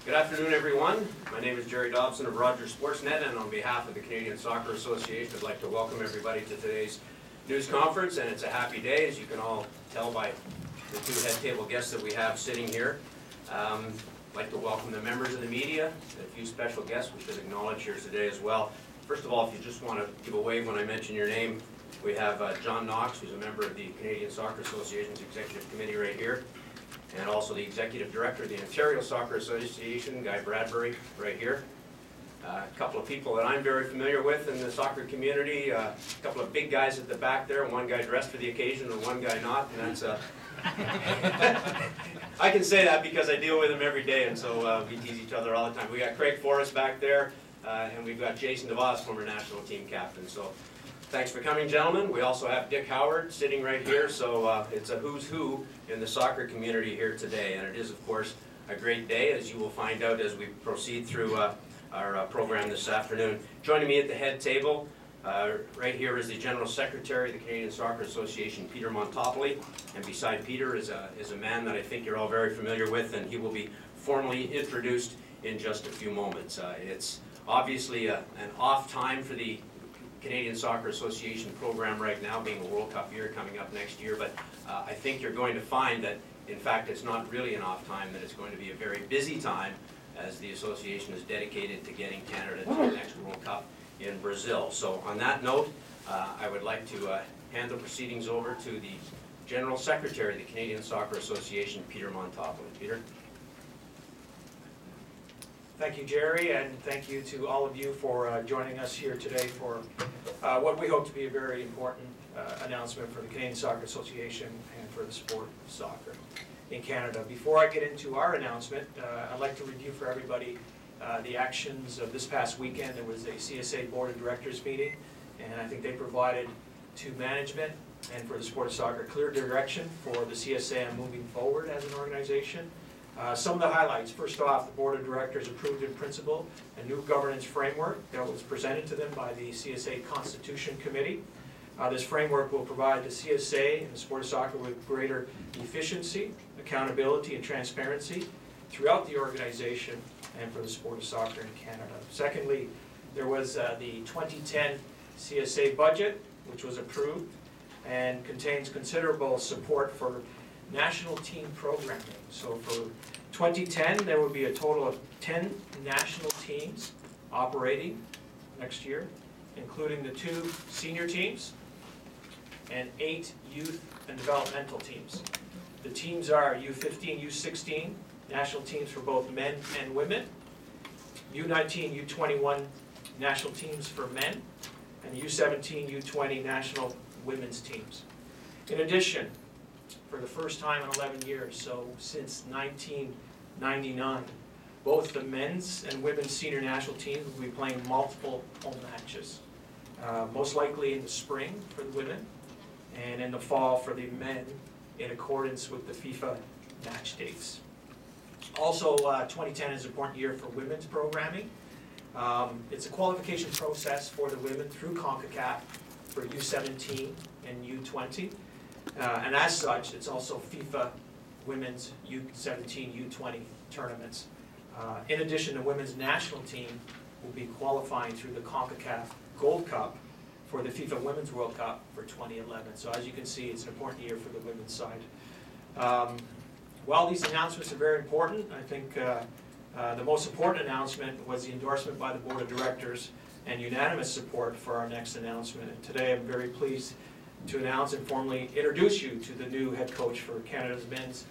Good afternoon, everyone. My name is Jerry Dobson of Rogers Sportsnet, and on behalf of the Canadian Soccer Association, I'd like to welcome everybody to today's news conference, and it's a happy day, as you can all tell by the two head table guests that we have sitting here. I'd like to welcome the members of the media, and a few special guests we should acknowledge here today as well. First of all, if you just want to give a wave when I mention your name, we have John Knox, who's a member of the Canadian Soccer Association's Executive Committee right here, and also the Executive Director of the Ontario Soccer Association, Guy Bradbury, right here. A couple of people that I'm very familiar with in the soccer community, a couple of big guys at the back there, one guy dressed for the occasion and one guy not, and that's I can say that because I deal with him every day, and so we tease each other all the time. We got Craig Forrest back there, and we've got Jason DeVos, former national team captain. So thanks for coming, gentlemen. We also have Dick Howard sitting right here, so it's a who's who in the soccer community here today, and it is, of course, a great day, as you will find out as we proceed through our program this afternoon. Joining me at the head table right here is the General Secretary of the Canadian Soccer Association, Peter Montopoli, and beside Peter is a man that I think you're all very familiar with, and he will be formally introduced in just a few moments. It's obviously an off time for the Canadian Soccer Association program right now, being a World Cup year coming up next year, but I think you're going to find that, in fact, it's not really an off time, that it's going to be a very busy time as the association is dedicated to getting Canada to the next World Cup in Brazil. So on that note, I would like to hand the proceedings over to the General Secretary of the Canadian Soccer Association, Peter Montopoli. Peter. Thank you, Jerry, and thank you to all of you for joining us here today for what we hope to be a very important announcement for the Canadian Soccer Association and for the sport of soccer in Canada. Before I get into our announcement, I'd like to review for everybody the actions of this past weekend. There was a CSA Board of Directors meeting, and I think they provided to management and for the sport of soccer clear direction for the CSA on moving forward as an organization. Some of the highlights. First off, the Board of Directors approved in principle a new governance framework that was presented to them by the CSA Constitution Committee. This framework will provide the CSA and the sport of soccer with greater efficiency, accountability, and transparency throughout the organization and for the sport of soccer in Canada. Secondly, there was the 2010 CSA budget, which was approved and contains considerable support for national team programming. So for 2010, there will be a total of 10 national teams operating next year, including the 2 senior teams and 8 youth and developmental teams. The teams are U15, U16, national teams for both men and women, U19, U21 national teams for men, and U17, U20 national women's teams. In addition, for the first time in 11 years, so since 1999, both the men's and women's senior national teams will be playing multiple home matches, most likely in the spring for the women and in the fall for the men, in accordance with the FIFA match dates. Also, 2010 is an important year for women's programming. It's a qualification process for the women through CONCACAF for U17 and U20. And as such, it's also FIFA women's U17, U20 tournaments. In addition, the women's national team will be qualifying through the CONCACAF Gold Cup for the FIFA Women's World Cup for 2011. So as you can see, it's an important year for the women's side. While these announcements are very important, I think the most important announcement was the endorsement by the Board of Directors and unanimous support for our next announcement. And today I'm very pleased to announce and formally introduce you to the new head coach for Canada's men's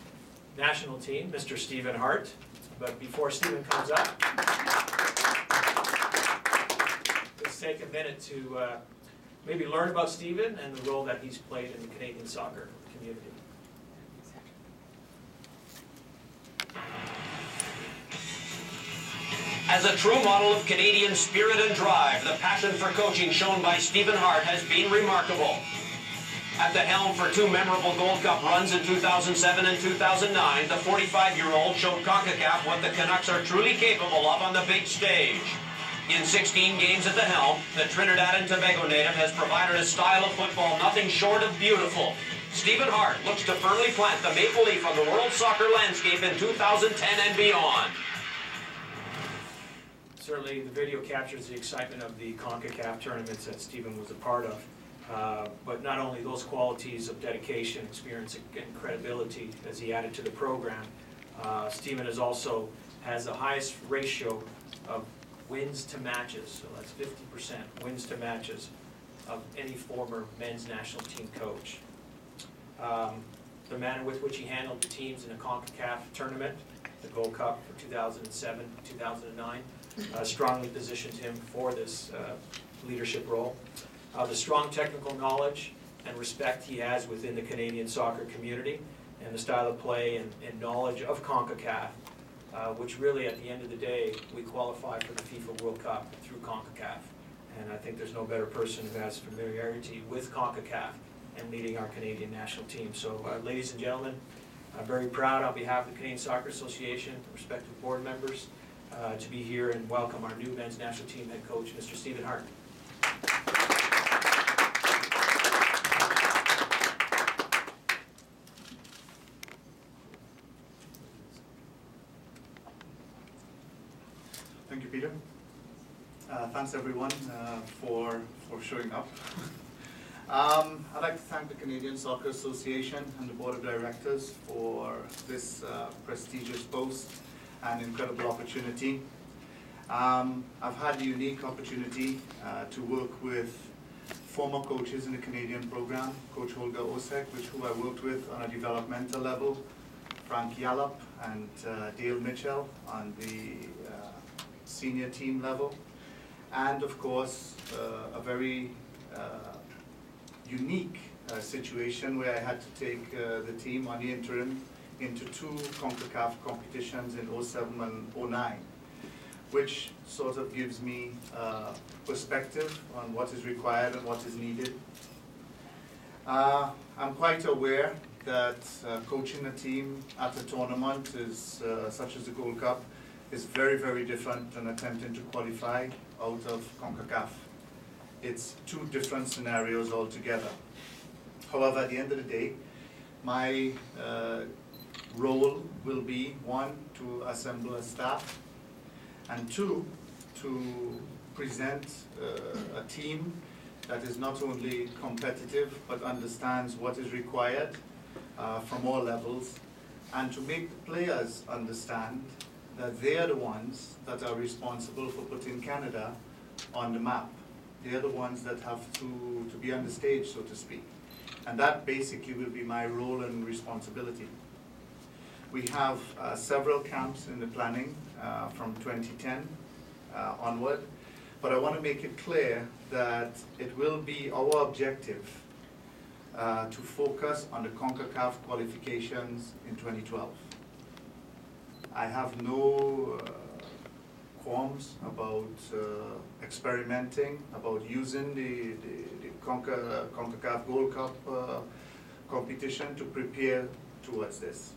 national team, Mr. Stephen Hart. But before Stephen comes up, let's take a minute to maybe learn about Stephen and the role that he's played in the Canadian soccer community. As a true model of Canadian spirit and drive, the passion for coaching shown by Stephen Hart has been remarkable. At the helm for 2 memorable Gold Cup runs in 2007 and 2009, the 45-year-old showed CONCACAF what the Canucks are truly capable of on the big stage. In 16 games at the helm, the Trinidad and Tobago native has provided a style of football nothing short of beautiful. Stephen Hart looks to firmly plant the maple leaf on the world soccer landscape in 2010 and beyond. Certainly, the video captures the excitement of the CONCACAF tournaments that Stephen was a part of. But not only those qualities of dedication, experience, and credibility as he added to the program, Stephen has the highest ratio of wins to matches, so that's 50% wins to matches of any former men's national team coach. The manner with which he handled the teams in a CONCACAF tournament, the Gold Cup for 2007, 2009, strongly positioned him for this leadership role. The strong technical knowledge and respect he has within the Canadian soccer community, and the style of play and knowledge of CONCACAF, which really at the end of the day, we qualify for the FIFA World Cup through CONCACAF. And I think there's no better person who has familiarity with CONCACAF and leading our Canadian national team. So ladies and gentlemen, I'm very proud on behalf of the Canadian Soccer Association, respective board members, to be here and welcome our new men's national team head coach, Mr. Stephen Hart. Thank you, Peter. Thanks everyone for showing up. I'd like to thank the Canadian Soccer Association and the Board of Directors for this prestigious post and incredible opportunity. I've had the unique opportunity to work with former coaches in the Canadian program, Coach Holger Osek, who I worked with on a developmental level, Frank Yallop and Dale Mitchell on the senior team level, and of course a very unique situation where I had to take the team on the interim into two CONCACAF competitions in 07 and 09, which sort of gives me perspective on what is required and what is needed. I'm quite aware that coaching a team at a tournament such as the Gold Cup is very, very different than attempting to qualify out of CONCACAF. It's two different scenarios altogether. However, at the end of the day, my role will be, one, to assemble a staff, and two, to present a team that is not only competitive but understands what is required from all levels, and to make the players understand that they are the ones that are responsible for putting Canada on the map. They are the ones that have to be on the stage, so to speak. And that basically will be my role and responsibility. We have several camps in the planning from 2010 onward, but I want to make it clear that it will be our objective to focus on the CONCACAF qualifications in 2012. I have no qualms about experimenting, about using the CONCACAF Gold Cup competition to prepare towards this.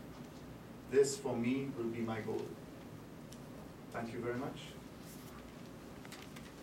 This, for me, will be my goal. Thank you very much.